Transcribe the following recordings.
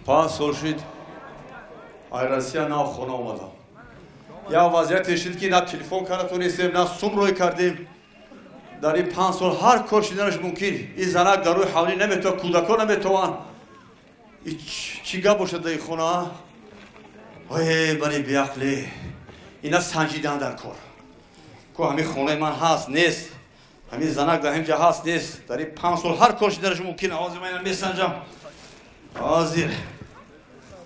5 سال شد ایرانسیا نه خونه اومدم یا وضعیت شد که نه تلفن کارتو نیستیم نه سوم روی کردیم در این 5 سال هر کار شدنش ممکن این زنک در روی حولی نمیتونه کودکان نمیتوان چی گپ باشد در این خونه وای بنی بیعقلی اینا سنجیدن در کار که همین خونه من هست نیست همین زنک در همجا هست نیست در این 5 سال هر کار شدنش ممکن آواز من میسنجم حاضر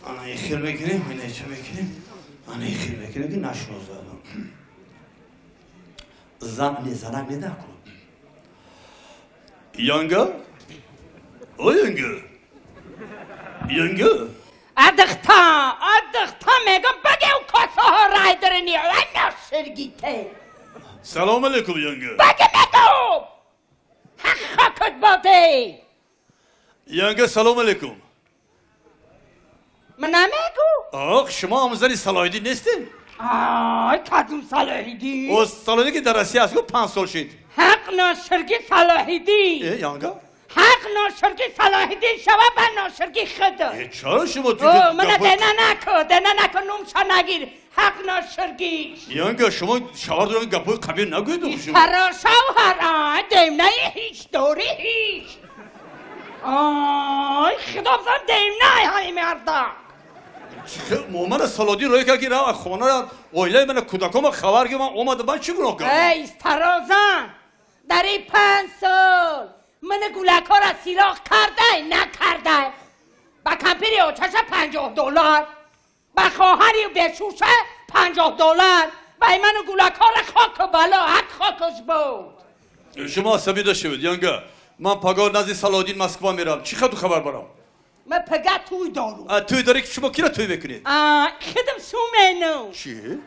انا این خیل میکنیم اینه چه میکنیم انا این خیل میکنیم که نشنو زدم زنک نیده کنم یانگا او یانگا یانگا ادختا میگم بگه او کاسه ها رای درنی اینا شرگیته سلام علیکم یانگا بگه میگو حقت باده یانگا سلام علیکم من نمیگو آخ شما آموزانی صلاحیدین نیستین؟ آی کدوم صلاحیدی؟ او صلاحیدی که در رسیه هست که 5 سال شد حق ناشرگی صلاحیدی یانگا؟ حق ناشرگی صلاحیدی شما به ناشرگی خدا چرا شما تو من دنه نکن نومشا نگیر حق ناشرگی یانگا شما شوار دوران گپوی قبیل نگوید شما ترا شوهر دیمنه هیچ دوری هیچ آی خدا بزن دیمنه های مردا مومن سالادی روی که را خانه را اویله من کودکام خبر که من اومده من چی گناه کردم ای ترازن در این 5 سال من گولکا را سیراخ کرده نکرده با کمپیری او چشه $50 با خواهری بشوشه $50 با من گولکا را خاک بالا حق خاکش بود شما عصبی داشته بود یانگا من پگاه نزد سالادین مسکوا میرم چی خواهد خبر برام من پگاه توی دارو توی داری که شما کی را توی بکنید خودم سومنو چی؟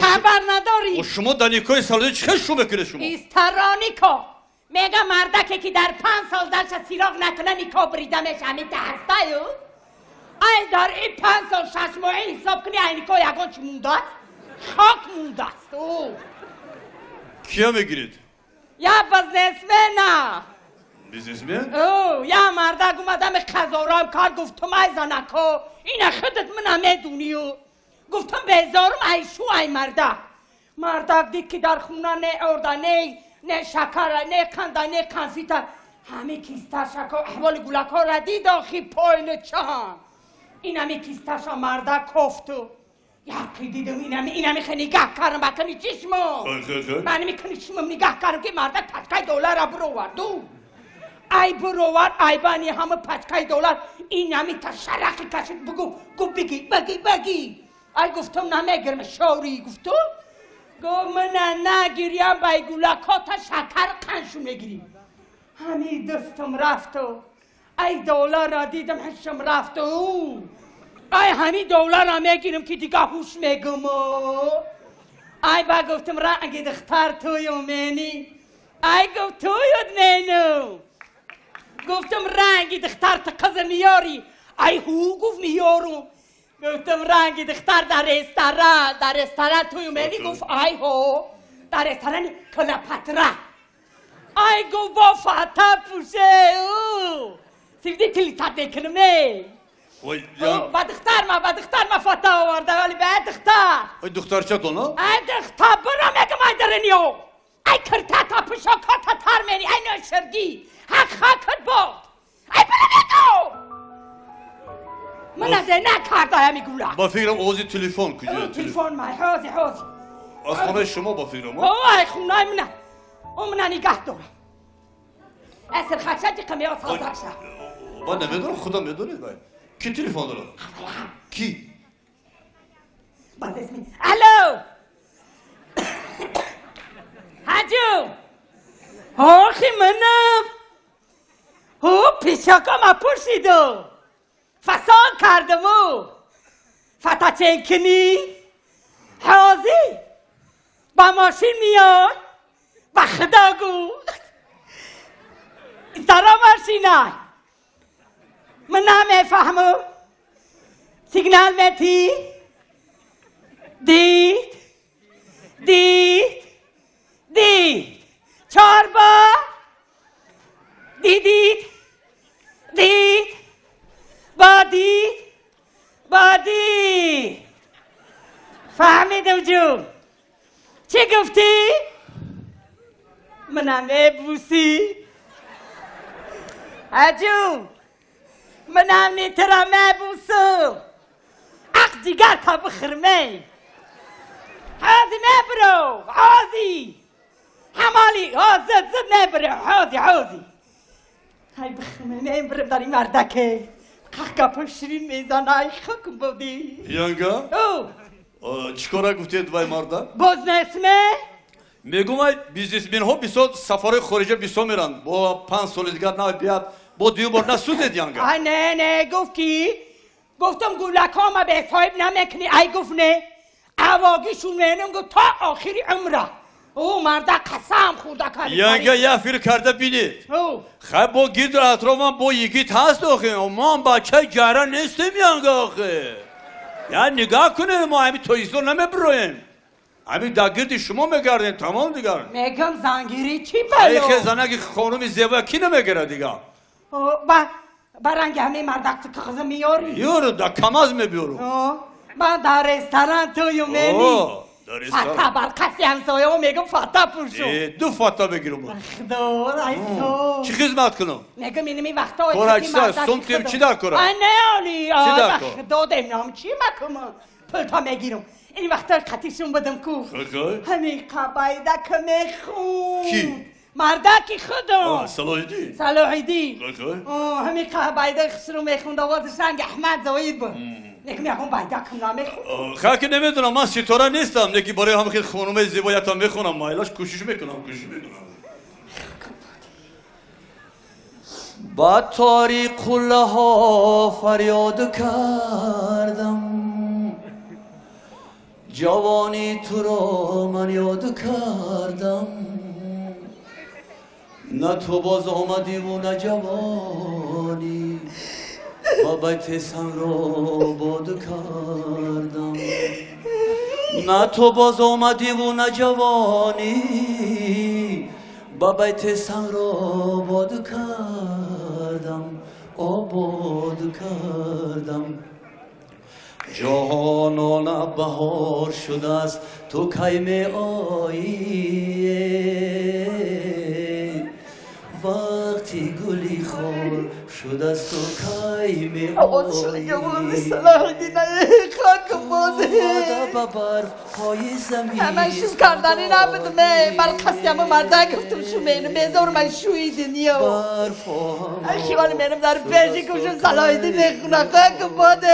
خبر نداری و شما در نیکای سالادین چی شو بکنید شما ایسترانیکا میگه مردکه که در 5 سال درش سیراغ نکنه نیکا بریدمش همین دسته یو ای در این 5 سال 6 ماه حساب کنی این نیکا یکان چی مونده خاک مونده است کیا میگیرید؟ یا بزنسمنه بیزنسمن؟ یا مردک اومدم خزارم کار گفتم ای زنکو این خودت من میدونی گفتم بیزارم ای شو ای مردک دید که در خونه نه اردنه نه شکر نه قند نه کنفیت همه کیسته شکر احوال گولکا را دید آخی پایل چهان این همه کیسته شا مردک کفتو یکی دیدم این همه خیلی نگاه کردم بکنی چشمو من میکنی چشمم نگاه کردم که مردک $50 را بروردو ای بروورد ای بانی همه $50 این همه تا شرخی کشید بگو بگی ای گفتم نمیگرم شوری گفتم گو من نگیریم بای گولکا تا شکر قنشو میگیریم همین دستم رفتو ای $1 را دیدم هشم رفتو ای همین $1 را میگیرم که دیگه هوش میگم ای با گفتم رنگ دختر تویو منی ای گفت تویود منو گفتم رنگ دختر تا قز میاری ای هو گفت میارم گفتم رنگ دختر در رستوران توی منی گفت ای هو در رستوران کلاپتره ای گفت با فتا پوشه سیفتی کلیتات نکنمه با دختر ما فتا آورده ولی به دختر ای دختر چه دونه؟ ای دختر برا میگم ای درنیو ای کرتاتا پشاکاتا ترمینی ای نشرگی حق خاکت بود ای برا میگم من از نکرده همی گوله با فکرم آوازی تلفن کجا تلفن مای حوزی از خانه شما با فکرم ای خونه منه اون منه نگه دارم اصل خدشه قمی ها سازد شد من نمیدونم خدا میدونه کی تلفن داره؟ کی؟ باز اسمی الو حجو آخی منم پیشاکا ما پرسیدو فساد کردمو فتا چنکنی حاضی با ماشین میاد با خدا گو سرا ماشینای من نمیفهمم سیگنال میتی دید 4 بار دید فهمیدم جون چی گفتی؟ منم بوسی جون منم نیترم بوسو اق دیگر تا بخرمه حازی نبرو حازی حمالی زد نبرو حازی های بخرمه نبرم داری مردکه قاقا شیرین میزانه ای خاکم بودی یانگا چیکارا گفتی دوای مردا؟ بزنسمه؟ میگم ای بیزنسمن ها بیسا سفر خارجی بیسا میرن با 5 سال دیگر نه بیاد با دیو بار نه سود یانگا نه گفت کی؟ گفتم گولکام به صاحب نمیکنی ای گفت نه اواگیشون مینم گفت تا آخری عمره او مردا قسم خورده کردی یانگا یا فیر کرده بینید خب با گید را اطرافم با یکیت هست آخه من بچه گره نیستم یانگا آخه یعنی نگاه کنه ما همین تویزو نمیبرویم همین داگردی شما میگردین تمام دیگر میگم زنگیری چی ای بلو؟ خزانه خانومی زیبا کی نمیگره دیگر برنگ همه مردک تو کغزه میاری؟ یورو دا کماز میبیورو من در رستوران تویو منی فتا بر کسی همسایه و میگم فتا پرشو دو فتا بگیرم خدا ایسو چی خدمت کنم؟ میگم اینمی وقتا کورکسا سمتیم چی در کورا؟ نه آلی خدا دمنام چی مکنم پلتا میگیرم این وقتا قطیشون بدم کو همین قبایده که میخون کی؟ مردکی خودم صلاحیدی همین قبایده خسرو میخوند آواز شنگ احمد زاید بود نگم یکم بایده کم نمیخون خاکی نمیدونم من ستاره نیستم نکی برای هم خیلی خانومه زیبایتا میخونم مایلاش کوشش میکنم با تاریک قله ها فریاد کردم جوانی تو را من یاد کردم نه تو باز آمدی و نه جوانی با بیت سن را باد کردم نه تو باز آمدی و نه جوانی با بیت سن را باد کردم آباد کردم جهانان بهار شده است تو کی می آیی وقتی گلی خور شده است تو کی می آیی همه شوز کردنی نبودمه بر کسی همه مرده گفتم شو مینه بیزار من شوی دنیا ای خیوالی مینم در پیشی کشم صلاحیدی نخونه خاک باده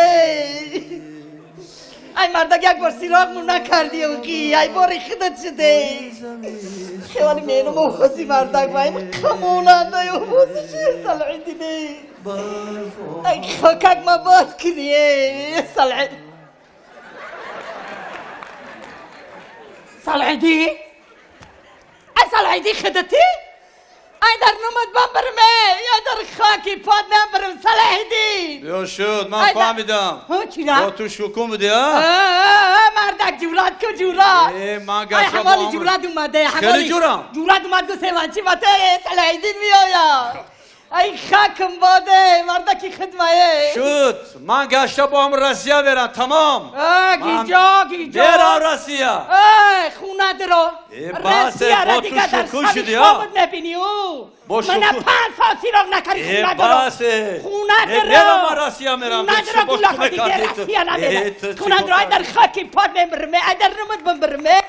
ای مرده یک بار سیراغ مون نکردی اوکی ای باری خودت شده خیوالی مینم او خوزی مرده و این کموننده او خوزی چه صلاحیدی نه ای خاکک ما باد کنیه صلاحیدی ای صلاحیدی خودتی ای در نمت ببرمه یا در خاکی پاد نبرم صلاحیدی یا شد من فهمیدم با تو شکم بودی ها مردک جولاد کو جولاد من گشت ای حوالی جولاد اومده خیلی جورم جولاد اومد گو سیوانچی باته صلاحیدی میایا ای خاکم باده مردکی خدمه شد من گشت با هم رسیه برم تمام گیجا برم رسیه خونه درو رسیه را دیگه در سامی خوابت نبینی او من 5 سال سیراغ نکردی خونه درو خونه درو برم رسیه میرم خونه درو گولا که دیگه رسیه نمیره خونه درو ای در خاکی پاد نمیرمه ای در نمت بمرمه